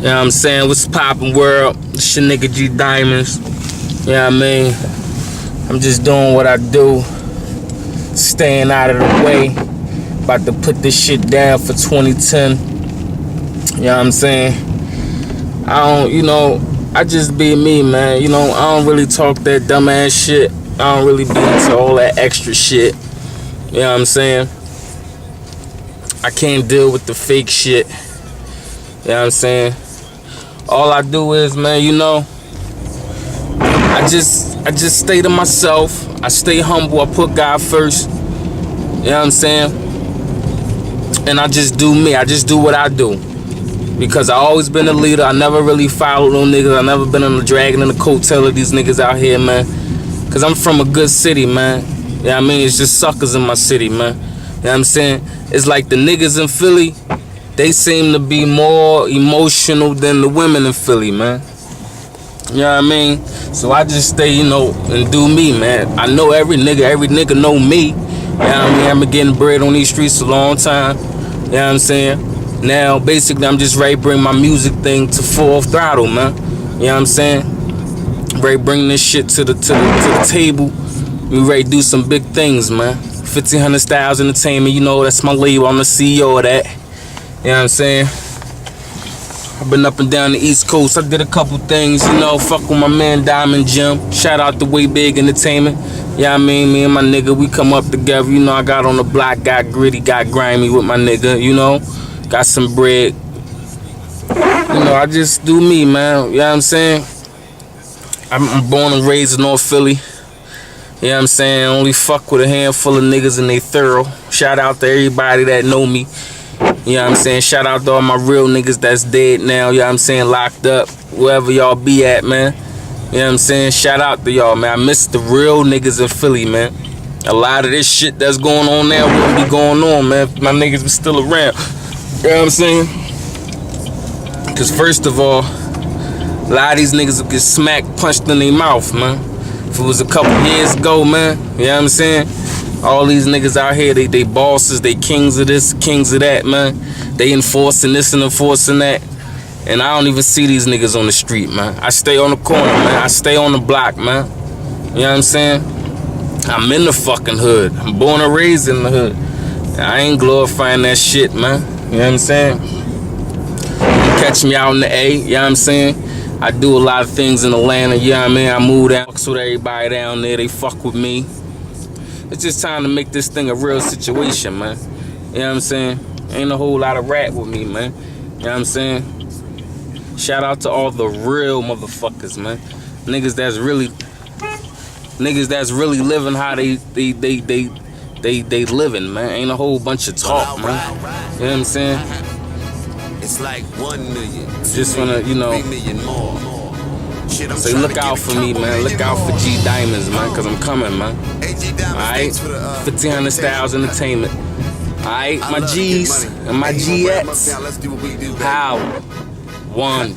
know what I'm saying? What's poppin' world? It's your nigga G Diamonds. You know what I mean? I'm just doing what I do. Staying out of the way. About to put this shit down for 2010. You know what I'm saying? I just be me, man. I don't really talk that dumbass shit. I don't really be into all that extra shit. You know what I'm saying? I can't deal with the fake shit. You know what I'm saying? All I do is, man, I just stay to myself. I stay humble. I put God first. You know what I'm saying? And I just do me. I just do what I do. Because I always been a leader. I never really followed no niggas. I never been on the dragging in the coattail of these niggas out here, man. Because I'm from a good city, man. You know what I mean? It's just suckers in my city, man. You know what I'm saying? It's like the niggas in Philly, they seem to be more emotional than the women in Philly, man. You know what I mean? So I just stay, and do me, man. I know every nigga know me. You know what I mean? I've been getting bread on these streets a long time. You know what I'm saying? Now, basically, I'm just ready to bring my music thing to full throttle, man. You know what I'm saying? Ready to bring this shit to the table. We ready to do some big things, man. 1500 Styles Entertainment, that's my label. I'm the CEO of that. You know what I'm saying? I've been up and down the East Coast. I did a couple things, fuck with my man Diamond Jim. Shout out to Way Big Entertainment. Yeah, I mean, me and my nigga, we come up together. I got on the block, got gritty, got grimy with my nigga, Got some bread. I just do me, man. You know what I'm saying? I'm born and raised in North Philly. You know what I'm saying? Only fuck with a handful of niggas and they thorough. Shout out to everybody that know me. You know what I'm saying? Shout out to all my real niggas that's dead now. You know what I'm saying? Locked up. Wherever y'all be at, man. You know what I'm saying? Shout out to y'all, man. I miss the real niggas in Philly, man. A lot of this shit that's going on now wouldn't be going on, man, if my niggas was still around. You know what I'm saying? Because first of all, a lot of these niggas will get smacked, punched in their mouth, man. If it was a couple years ago, man, you know what I'm saying? All these niggas out here, they bosses, they kings of this, kings of that, man. They enforcing this and enforcing that. And I don't even see these niggas on the street, man. I stay on the corner, man. I stay on the block, man. You know what I'm saying? I'm in the fucking hood. I'm born and raised in the hood. I ain't glorifying that shit, man. You know what I'm saying? You catch me out in the A, you know what I'm saying? I do a lot of things in Atlanta, you know what I mean? I move down, fucks with everybody down there, they fuck with me. It's just time to make this thing a real situation, man. You know what I'm saying? Ain't a whole lot of rap with me, man. You know what I'm saying? Shout out to all the real motherfuckers, man. Niggas that's really living how they living, man. Ain't a whole bunch of talk, man. You know what I'm saying? It's like 1 million. Just wanna, 3 million more. Shit, say look out for me, man. Look out for G Diamonds, man, cause I'm coming, man. Alright? 1500 Styles Entertainment. Alright, my G's and my GX. How? One.